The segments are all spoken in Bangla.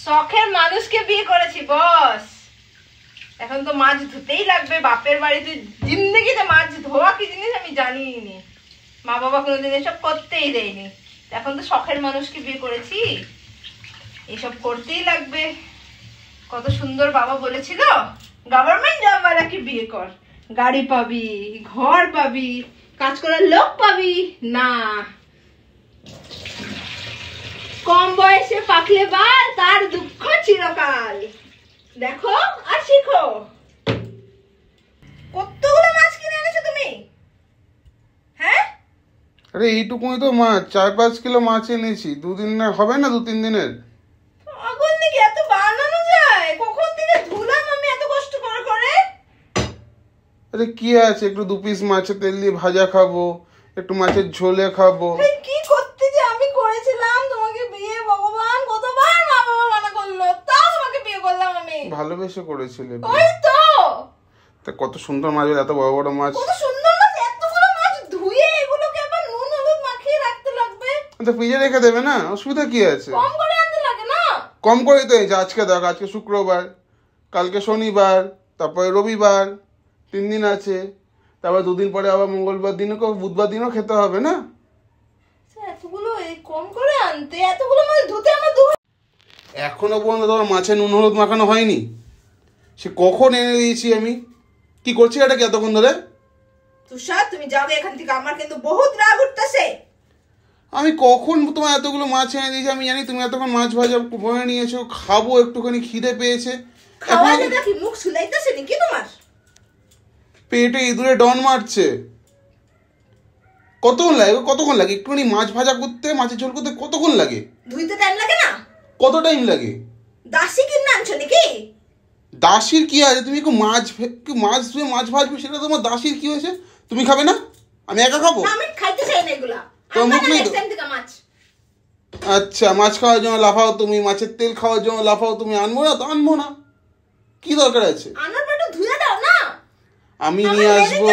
শখের মানুষকে বিয়ে করেছি বস। এখন তো মাছ ধুতেই লাগবে। বাপের বাড়িতে জিন্দগিতে মাছ ধোয়া কি জিনিস আমি জানিই নি। মা বাবা কোনোদিন এসব করতেই দেয়নি। এখন তো শখের মানুষকে বিয়ে করেছি, এসব করতেই লাগবে। কত সুন্দর বাবা বলেছিল, গভর্নমেন্ট জবওয়ালাকে বিয়ে কর, গাড়ি পাবি, ঘর পাবি, কাজ করার লোক পাবি। না, কম বয়সে পাকলে বাল, তার দুঃখ চিরকাল। দেখো আর শিখো। কতগুলো মাছ কিনে এনেছো তুমি? হ্যাঁ, আরে এইটুকুই তো মাছ, 4-5 কিলো মাছ এনেছি। 2 দিন হবে না, 2-3 দিনের। পাগল নাকি? এত বানানো যায়? কখন থেকে ধুলাম আমি এত কষ্ট করে। আরে কি আছে, একটু 2 পিস মাছের তেল দিয়ে ভাজা খাবো, একটু মাছের ঝোলে খাবো। কি করতে যে আমি করেছিলাম তোমাকে বিয়ে, ভগবান কতবার মা বাবা মানা করলো, তাও তোমাকে বিয়ে করলাম আমি। ভালোবেসে করেছিলে। ওই তো, তা কত সুন্দর মাছ, এত বড় বড় মাছ। কত সুন্দর মাছ, এতগুলো মাছ ধুয়ে এগুলোকে আবার নুন হলুদ মাখিয়ে রাখতে লাগবে। তো ফ্রিজে রেখে দেবে না, অসুবিধা কি আছে? কম করে আনতে লাগে না? কম করে তো এনেছি। আজকে দেখ, আজকে শুক্রবার, কালকে শনিবার, তারপরে রবিবার, 3 দিন আছে। তারপর 2 দিন পরে আবার মঙ্গলবার দিনও, বুধবার দিনও খেতে হবে না। এতগুলো কম করে আনতে, এতগুলো মাছ ধুতে আমার এখনো পর্যন্ত তোমার মাছে নুন হলুদ মাখানো হয়নি? সে কখন এনে দিয়েছি আমি। কি করছি এটা কি এতক্ষণ ধরে? তুষার, তুমি যাবে এখান থেকে, আমার কিন্তু বহুত রাগ উঠতেছে। আমি কখন তোমার এতগুলো মাছ এনে দিয়েছি? আমি জানি তুমি এতক্ষণ মাছ ভাজা বয়ে নিয়েছো, খাবো, একটুখানি খিদে পেয়েছে। খাওয়ালে নাকি মুখ সুলাইতেছে নাকি তোমার? পেটে ইঁদুরে ডন মারছে। কতক্ষণ লাগে একটুখানি মাছ ভাজা করতে, মাছের ঝোল করতে কতক্ষণ লাগে? ধুইতে টাইম লাগে না? কত টাইম লাগে? দাসী কিনে আনছো নাকি? দাসির কি আছে? তুমি মাছ ধুয়ে মাছ ভাজবে, সেটা তোমার দাসির কি হয়েছে? তুমি খাবে না? আমি একা খাবো? আমি খাইতে চাই না এগুলা। মাছ, আচ্ছা, মাছ খাওয়ার জন্য লাফাও তুমি, মাছের তেল খাওয়ার জন্য লাফাও তুমি। আনবো না তো আনবো না, কি দরকার আছে? আনার পর ধুয়ে দাও না। আমি নিয়ে আসবো।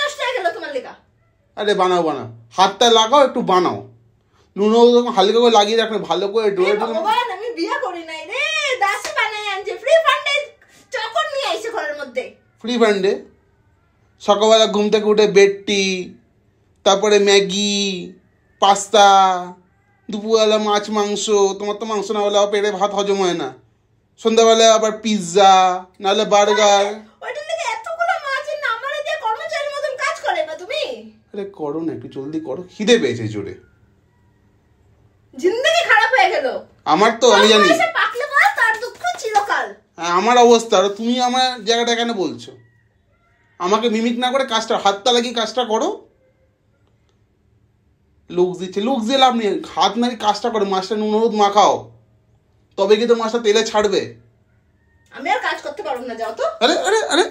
নষ্ট হয়ে গেল তোমার লেগা। আরে বানাও, হাতটা লাগাও, একটু বানাও। নুন হালকা করে লাগিয়ে রাখবে, ভালো করে ডোলে ডোলে। আমি বিয়ে করি নাই রে, দাসী বানাই আনছে। ফ্রি ফান্ডে চকর নিয়ে আইছে ঘরের মধ্যে। ফ্রি ফান্ডে সকালবেলা ঘুম থেকে উঠে বেডটি, তারপরে ম্যাগি, পাস্তা, দুপুরবেলা মাছ মাংস। তোমার তো মাংস না হলে পেটে ভাত হজম হয় না। সন্ধ্যাবেলা আবার পিৎজা, নাহলে বার্গার। আরে করো না, একটু জলদি করো, খিদে পেয়েছে জোরে। জিন্দেগি খারাপ হয়ে গেল আমার তো, আমি জানি। পাকলে বল, তার দুঃখ চিরকাল। আমার অবস্থা, আর তুমি আমার জায়গাটা কেন বলছো? আমাকে মিমিক না করে কাজটা, হাতটা লাগিয়ে কাজটা করো। লুক দিয়ে লাভ নেই। হাত নাকি কাজটা করে, মাছটা নুন হলুদ মাখাও, তবে কিন্তু মাছটা তেলে ছাড়বে। আমি আর কাজ করতে পারবো না, যাও তো। আরে আরে আরে